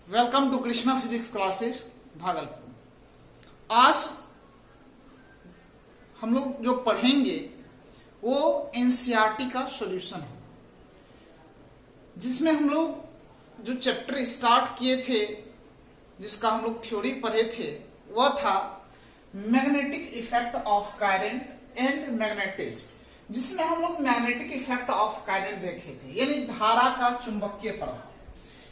Welcome to Krishna physics classes Bhagalpur. आज हम लोग जो पढ़ेंगे वो एनसीईआरटी का सॉल्यूशन है, जिसमें हम लोग जो चैप्टर स्टार्ट किए थे, जिसका हम लोग थ्योरी पढ़े थे, वह था magnetic effect of current and magnetism, जिसमें हम लोग मैग्नेटिक इफेक्ट ऑफ करंट देखे थे, यानी धारा का चुंबकीय प्रभाव।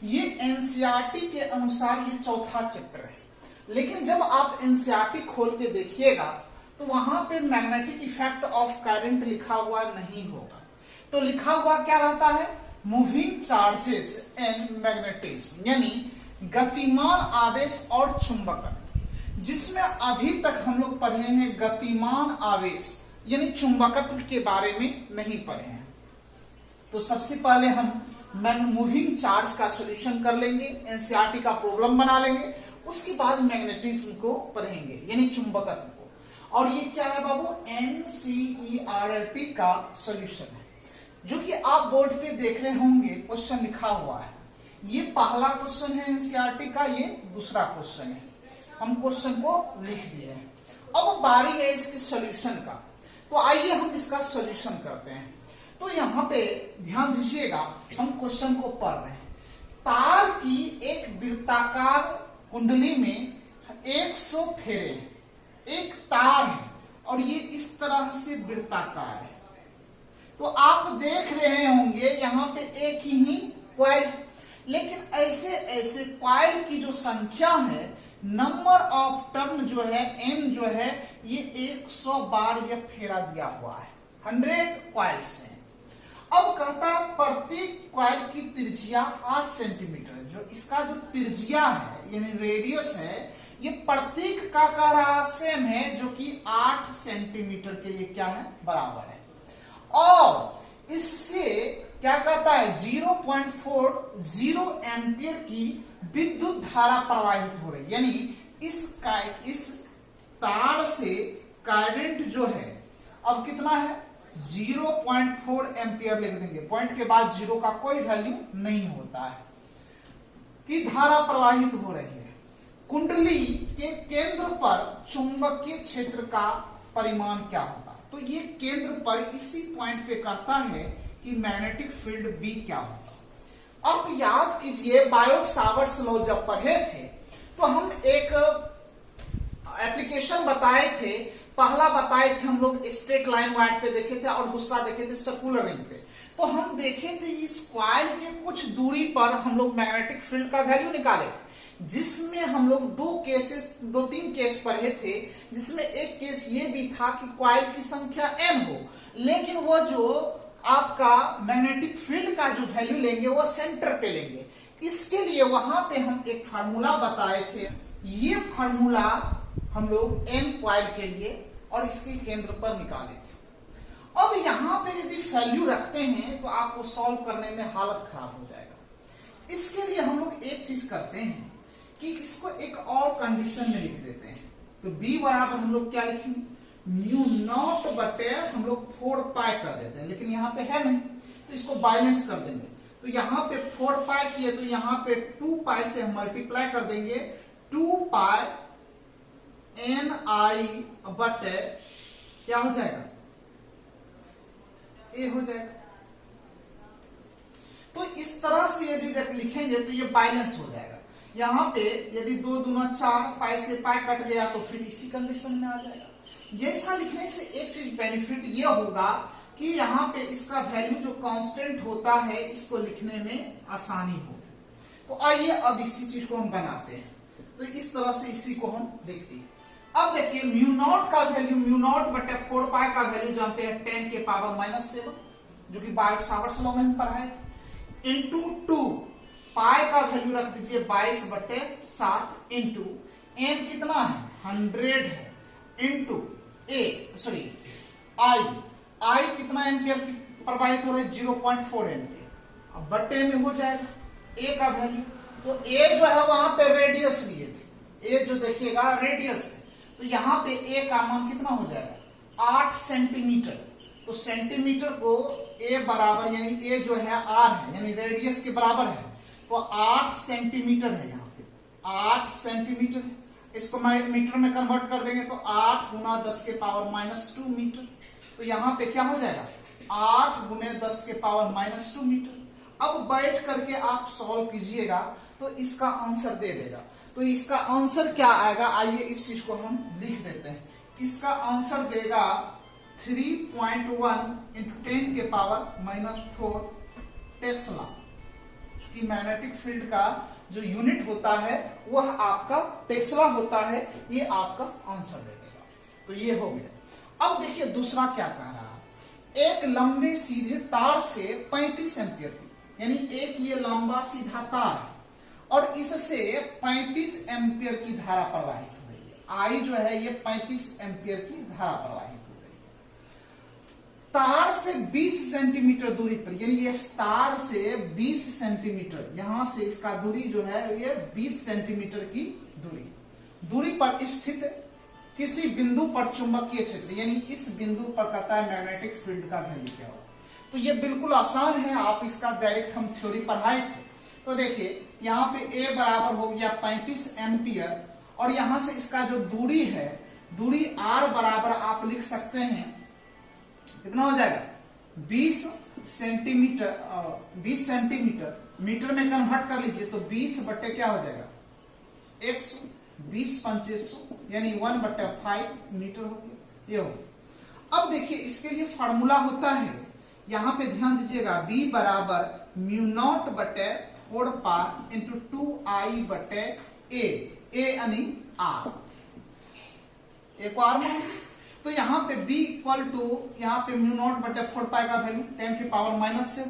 ये एनसीईआरटी के अनुसार ये चौथा चैप्टर है, लेकिन जब आप एनसीईआरटी खोल के देखिएगा तो वहां पे मैग्नेटिक इफेक्ट ऑफ करंट लिखा हुआ नहीं होगा। तो लिखा हुआ क्या रहता है? मूविंग चार्जेस एंड मैग्नेटिज्म, यानी गतिमान आवेश और चुंबकत्व, जिसमें अभी तक हम लोग पढ़े हैं गतिमान आवेश यानी चुंबकत्व के बारे में नहीं पढ़े हैं। तो सबसे पहले हम मूविंग चार्ज का सॉल्यूशन कर लेंगे, एनसीईआरटी का प्रॉब्लम बना लेंगे, उसके बाद मैग्नेटिज्म को पढ़ेंगे यानी चुंबकत्व को। और ये क्या है बाबू? एनसीईआरटी का सॉल्यूशन है, जो कि आप बोर्ड पे देख रहे होंगे, क्वेश्चन लिखा हुआ है। ये पहला क्वेश्चन है एनसीईआरटी का, ये दूसरा क्वेश्चन है। हम क्वेश्चन को लिख दिए हैं, अब बारी है इसके सॉल्यूशन का। तो आइए हम इसका सॉल्यूशन करते हैं। तो यहाँ पे ध्यान दीजिएगा, हम क्वेश्चन को पढ़ रहे हैं। तार की एक वृत्ताकार कुंडली में 100 फेरे हैं, एक तार है और ये इस तरह से वृत्ताकार है। तो आप देख रहे होंगे यहाँ पे एक ही कॉइल, लेकिन ऐसे ऐसे कॉइल की जो संख्या है, नंबर ऑफ टर्न जो है, एन जो है, ये 100 बार ये फेरा दिया हुआ है, 100 कॉइल्स हैं। अब कहता है प्रत्येक कॉइल की त्रिज्या 8 सेंटीमीटर है। जो इसका जो त्रिज्या है यानी रेडियस है, ये प्रत्येक का कह रहा सेम है, जो कि 8 सेंटीमीटर के लिए क्या है? बराबर है। और इससे क्या कहता है? 0.40 एम्पियर की विद्युत धारा प्रवाहित हो रही, यानी इस तार से करंट जो है अब कितना है? 0.4 एम्पियर लिख देंगे, पॉइंट के बाद जीरो का कोई वैल्यू नहीं होता है, कि धारा प्रवाहित हो रही है। कुंडली के केंद्र पर चुंबकीय क्षेत्र का परिमाण क्या होगा? तो ये केंद्र पर इसी पॉइंट पे कहता है कि मैग्नेटिक फील्ड बी क्या होगा। अब याद कीजिए, बायोट सावर्ट्स लॉ जब पढ़े थे तो हम एक एप्लीकेशन बताए थे। पहला बताए थे हम लोग स्ट्रेट लाइन वाइड पे देखे थे, और दूसरा देखे थे सर्कुलर रिंग पे। तो हम देखे थे इस कॉइल के कुछ दूरी पर हम लोग मैग्नेटिक फील्ड का वैल्यू निकाले थे, जिसमें हम लोग दो तीन केस पढ़े थे। जिसमें एक केस ये भी था कि कॉइल की संख्या n हो, लेकिन वो जो आपका मैग्नेटिक फील्ड का जो वैल्यू लेंगे वो सेंटर पे लेंगे। इसके लिए वहां पे हम एक फार्मूला बताए थे। ये फार्मूला हम लोग n कॉइल के लिए और इसके केंद्र पर निकाले थे। अब यहां पे यदि वैल्यू रखते हैं तो आपको सॉल्व करने में हालत खराब हो जाएगा। इसके लिए हम लोग एक चीज करते हैं कि इसको एक और कंडीशन में लिख देते हैं। तो b बराबर हम लोग क्या लिखेंगे? म्यू नॉट बटे हम लोग 4 पाई कर देते हैं, लेकिन यहाँ पे है नहीं तो इसको बैलेंस कर देंगे। तो यहाँ पे 4 पाई किए तो यहाँ पे 2 पाई से हम मल्टीप्लाई कर देंगे, 2 पाई एन आई बटे क्या हो जाएगा? ए हो जाएगा। तो इस तरह से यदि लिखेंगे तो ये बैलेंस हो जाएगा। यहाँ पे यदि 2 दूना 4, पाई से पाई कट गया तो फिर इसी कंडीशन में आ जाएगा। ऐसा लिखने से एक चीज बेनिफिट ये होगा कि यहाँ पे इसका वैल्यू जो कांस्टेंट होता है, इसको लिखने में आसानी होगी। तो आइए अब इसी चीज को हम बनाते हैं। तो इस तरह से इसी को हम देखते हैं। अब देखिए, म्यू नॉट का वैल्यू, म्यू नॉट बटे 4 पाई का वैल्यू जानते हैं 10 के पावर -7, जो कि बायोट सावर्ट्स लॉ में पढ़ा है, इंटू 2 पाई का वैल्यू रख दीजिए 22 बटे 7 इंटू एन कितना है? 100 है, इंटू आई कितना एम्पियर की प्रवाहित हो रहा है? 0.4 एम्पियर। अब बटे में हो जाएगा ए का वैल्यू। तो ए जो है वहां पे रेडियस लिए थे, ए जो देखिएगा रेडियस है, तो यहाँ पे ए का मान कितना हो जाएगा? 8 सेंटीमीटर। तो सेंटीमीटर को ए बराबर, यानी ए जो है आर है, यानी रेडियस के बराबर है, तो 8 सेंटीमीटर है, यहाँ पे 8 सेंटीमीटर है। इसको मीटर में कन्वर्ट कर देंगे तो 8 गुना 10 के पावर -2 मीटर। तो यहाँ पे क्या हो जाएगा 8 गुने 10 के पावर -2 मीटर। अब बैठ करके आप सॉल्व कीजिएगा तो इसका आंसर दे देगा। तो इसका आंसर क्या आएगा, आइए इस चीज को हम लिख देते हैं। इसका आंसर देगा 3.1 × 10 के पावर -4 टेस्ला। क्योंकि मैग्नेटिक फील्ड का जो यूनिट होता है वह आपका टेस्ला होता है। ये आपका आंसर दे देगा। तो ये हो गया। अब देखिए दूसरा क्या कह रहा है, एक लंबे सीधे तार से 35 एम्पियर की, यानी एक ये लंबा सीधा तार है और इससे 35 एम्पियर की धारा प्रवाहित हो रही है। आई जो है ये 35 एम्पियर की धारा प्रवाहित हो रही है तार से 20 सेंटीमीटर दूरी पर, यानी ये तार से 20 सेंटीमीटर, यहां से इसका दूरी जो है ये 20 सेंटीमीटर की दूरी पर स्थित किसी बिंदु पर चुंबकीय क्षेत्र, यानी इस बिंदु पर कहता है मैग्नेटिक फील्ड का वैल्यू क्या होगा। तो ये बिल्कुल आसान है, आप इसका डायरेक्ट हम थ्योरी पढ़ाए थे। तो देखिए यहाँ पे A बराबर हो गया 35 एम्पियर और यहां से इसका जो दूरी है, दूरी R बराबर आप लिख सकते हैं, कितना हो जाएगा 20 सेंटीमीटर। 20 सेंटीमीटर मीटर में कन्वर्ट कर लीजिए तो 20 बट्टे क्या हो जाएगा 100, 20 2500 यानी 1/5 मीटर हो गया। ये हो। अब देखिए इसके लिए फार्मूला होता है, यहां पे ध्यान दीजिएगा, B बराबर μ0/4 पाई × 2I/A, A यानी R, एक और मान। तो यहाँ पे B इक्वल टू, यहाँ पे μ0/4 पाई का वैल्यू 10 की पावर -7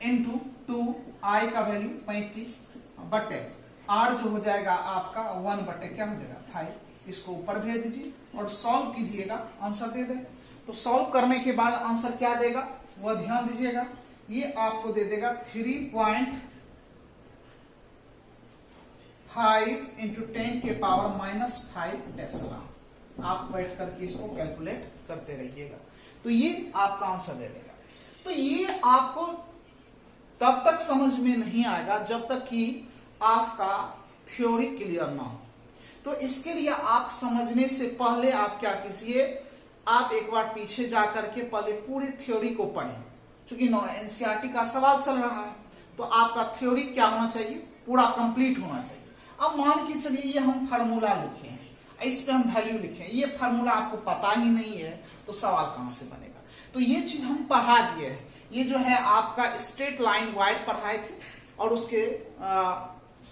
× 2I का वैल्यू 35 बटे R जो हो जाएगा आपका 1 बटे क्या हो जाएगा 5। इसको ऊपर भेज दीजिए और सॉल्व कीजिएगा, आंसर दे देगा। तो सॉल्व करने के बाद आंसर क्या देगा वह ध्यान दीजिएगा, ये आपको दे देगा 3.5 × 10 के पावर -5 टेस्ला। आप बैठ करके इसको कैलकुलेट करते रहिएगा। तो ये आपका आंसर दे देगा। तो ये आपको तब तक समझ में नहीं आएगा जब तक कि आपका थ्योरी क्लियर ना हो। तो इसके लिए आप समझने से पहले आप क्या कीजिए, आप एक बार पीछे जा करके पहले पूरे थ्योरी को पढ़ें। क्योंकि एनसीईआरटी का सवाल चल रहा है तो आपका थ्योरी क्या होना चाहिए, पूरा कंप्लीट होना चाहिए। अब मान के चलिए ये हम फार्मूला लिखे हैं, इस पे हम वैल्यू लिखे, ये फार्मूला आपको पता ही नहीं है तो सवाल कहां से बनेगा। तो ये चीज हम पढ़ा दिए हैं। ये जो है आपका स्ट्रेट लाइन वाइड पढ़ाए थे और उसके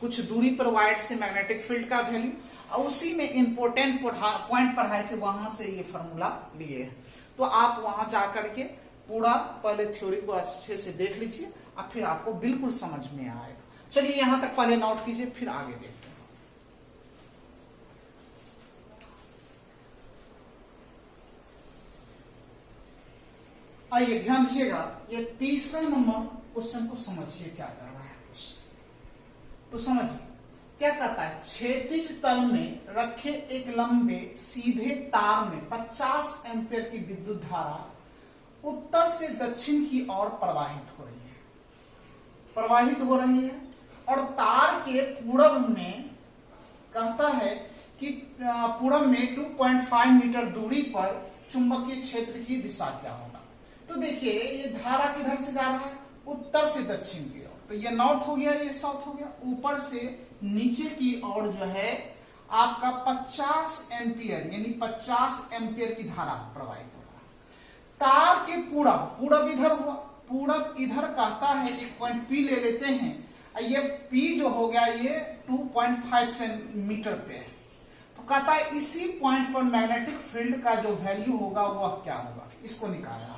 कुछ दूरी पर वाइड से मैग्नेटिक फील्ड का वैल्यू, और उसी में इंपॉर्टेंट पॉइंट पढ़ाए थे, वहां से ये फार्मूला लिए। तो आप वहां जाकर के पूरा पहले थ्योरी को अच्छे से देख लीजिए और फिर आपको बिल्कुल समझ में आएगा। चलिए यहां तक पहले नोट कीजिए, फिर आगे देखते हैं। आइए ध्यान दीजिएगा, ये तीसरे नंबर क्वेश्चन को समझिए क्या कह रहा है क्वेश्चन। तो समझिए क्या कहता है, क्षैतिज तल में रखे एक लंबे सीधे तार में 50 एम्पीयर की विद्युत धारा उत्तर से दक्षिण की ओर प्रवाहित हो रही है और तार के पूरब में कहता है कि पूरब में 2.5 मीटर दूरी पर चुंबकीय क्षेत्र की दिशा क्या होगा। तो देखिए ये धारा किधर से जा रहा है, उत्तर से दक्षिण की ओर। तो ये नॉर्थ हो गया, ये साउथ हो गया। ऊपर से नीचे की ओर जो है आपका 50 एम्पियर यानी 50 एम्पियर की धारा प्रवाहित हो रहा है। तार के पूरब इधर हुआ, पूरब इधर कहता है एक पॉइंट P ले लेते हैं। ये P जो हो गया ये 2.5 मीटर पे है। तो कहता है इसी पॉइंट पर मैग्नेटिक फील्ड का जो वैल्यू होगा वह क्या होगा, इसको निकाला।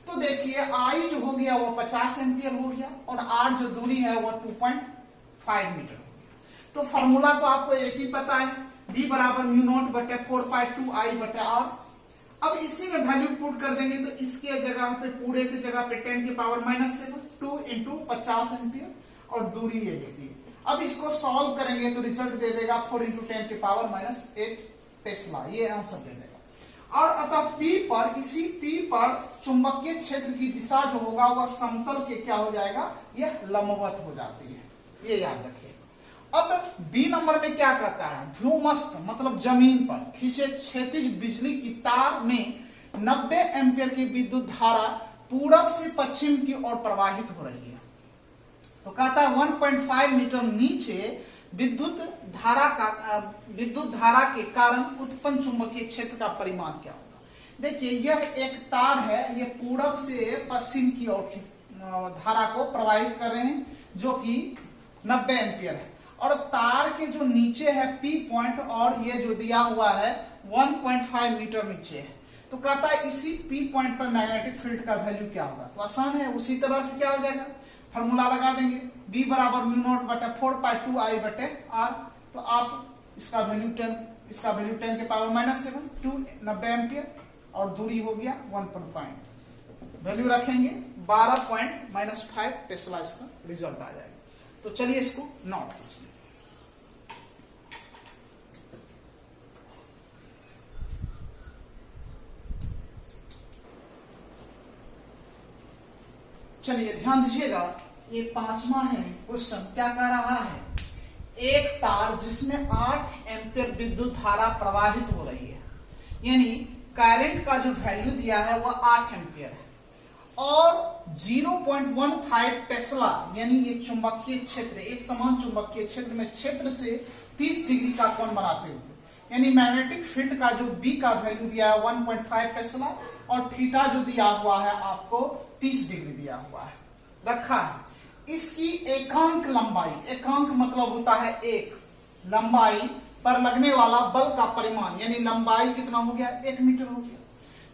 तो देखिए I जो हो गया वो 50 एम्पियर हो गया और R जो दूरी है वो 2.5 मीटर हो गया। तो फॉर्मूला तो आपको एक ही पता है, B बराबर μ0/4 पाई 2I/R। अब इसी में वैल्यू पुट कर देंगे तो इसके जगह पे, पूरे की जगह पे 10 की पावर -7 2 × 50 एम्पियर और दूरी ले लेंगे। अब इसको सॉल्व करेंगे तो रिजल्ट दे देगा 4 × 10 की पावर -8 टेस्ला। ये आंसर दे देगा। और अतः P पर, इसी P पर चुंबकीय क्षेत्र की दिशा जो होगा वह समतल के क्या हो जाएगा, यह लंबवत हो जाती है, ये याद रखिए। अब बी नंबर में क्या कहता है, भूमस्थ मतलब जमीन पर खींचे क्षैतिज बिजली की तार में 90 एम्पियर की विद्युत धारा पूरब से पश्चिम की ओर प्रवाहित हो रही है। तो कहता है 1.5 मीटर नीचे विद्युत धारा के कारण उत्पन्न चुंबकीय क्षेत्र का परिमाण क्या होगा। देखिए यह एक तार है, ये पूरब से पश्चिम की ओर धारा को प्रवाहित कर रहे हैं जो कि 90 एम्पियर है, और तार के जो नीचे है P पॉइंट और ये जो दिया हुआ है 1.5 मीटर नीचे है। तो कहता है इसी P पॉइंट पर मैग्नेटिक फील्ड का वैल्यू क्या होगा। तो आसान है, उसी तरह से क्या हो जाएगा, फॉर्मूला लगा देंगे, B बराबर μ0/4π2I बटे R। तो आप इसका वैल्यू 10 के पावर -7 2 90 एम्पियर और दूरी हो गया 1.5, वैल्यू रखेंगे 12.-5 टेस्ला, इसका रिजल्ट आ जाएगा। तो चलिए इसको नोट कीजिए। चलिए ध्यान दीजिएगा, ये 5वां है क्वेश्चन। क्या कह रहा है, एक तार जिसमें 8 एम्पियर विद्युत धारा प्रवाहित हो रही है, यानी करंट का जो वैल्यू दिया है वह 8 एम्पियर है, और 0.15 टेस्ला यानी ये चुंबकीय क्षेत्र, एक समान चुंबकीय क्षेत्र में क्षेत्र से 30 डिग्री का कोण बनाते हुए, यानी मैग्नेटिक फील्ड का जो B का वैल्यू दिया है 1.5 टेस्ला और थीटा जो दिया हुआ है आपको 30 डिग्री दिया हुआ है, रखा है। इसकी एकांक लंबाई, एकांक मतलब होता है एक, लंबाई पर लगने वाला बल का परिमाण, यानी लंबाई कितना हो गया, 1 मीटर हो गया।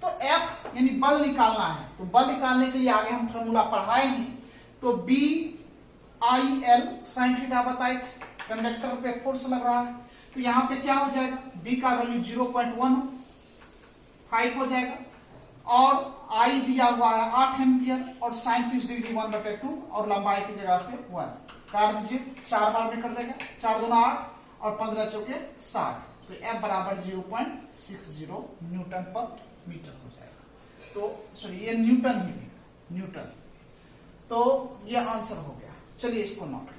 तो F यानी बल निकालना है, तो बल निकालने के लिए आगे हम फॉर्मूला पढ़ाए हैं। तो BIL sin थीटा बताए थे, कंडक्टर पे फोर्स लग रहा है, तो यहां पे क्या हो जाएगा, B का वैल्यू 0.15 हो जाएगा, और I दिया हुआ है 8 एम्पियर और sin 30 डिग्री 1/2 और लंबाई की जगह पे 1 काट दीजिए, 4 बार में कर देगा, 4 दूना 8 और 15 चौके 60। तो F बराबर 0.60 न्यूटन पर मीटर हो जाएगा। तो सॉरी ये न्यूटन ही है, न्यूटन। तो ये आंसर हो गया। चलिए इसको नोट करिए।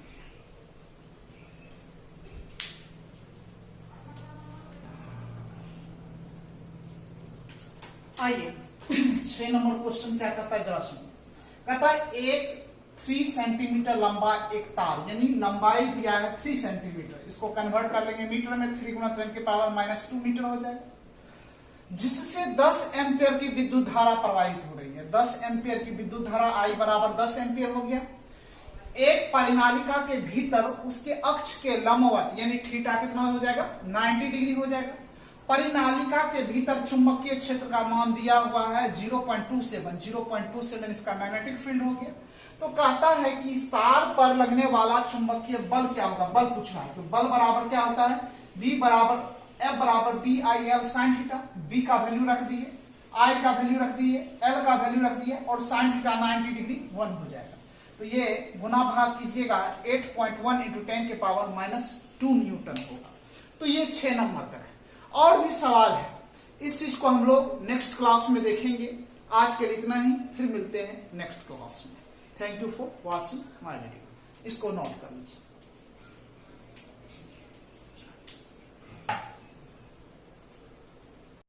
आइए 6 नंबर क्वेश्चन क्या कहता है, जरा सुनिए। कहता है एक 3 सेंटीमीटर लंबा एक तार, यानी लंबाई दिया है 3 सेंटीमीटर, इसको कन्वर्ट कर लेंगे मीटर में, 3 × 10 के पावर -2 मीटर हो जाएगा, जिससे 10 एम्पियर की विद्युत धारा प्रवाहित हो रही है। 10 एम्पियर की विद्युत धारा I बराबर 10 एम्पियर हो गया। एक परिनालिका के भीतर उसके अक्ष के लंबवत, यानी थीटा कितना हो जाएगा, 90 डिग्री हो जाएगा। परिनालिका के भीतर चुंबकीय क्षेत्र का मान दिया हुआ है 0.27 इसका मैग्नेटिक फील्ड हो गया। तो कहता है कि इस तार पर लगने वाला चुंबकीय बल क्या होगा, बल पूछ रहा है। तो बल बराबर क्या होता है, F बराबर BIL sin थीटा, B का वैल्यू रख दिए, I का वैल्यू रख दिए, L का वैल्यू रख दिए और sin थीटा 90 डिग्री 1 हो जाएगा। तो ये गुना भाग कीजिएगा 8.1 × 10 के पावर -2 न्यूटन होगा। तो ये 6 नंबर तक है। और भी सवाल है, इस चीज को हम लोग नेक्स्ट क्लास में देखेंगे। आज के लिए इतना ही, फिर मिलते हैं नेक्स्ट क्लास में। Thank you for watching my video. इसको नोट कर लीजिए।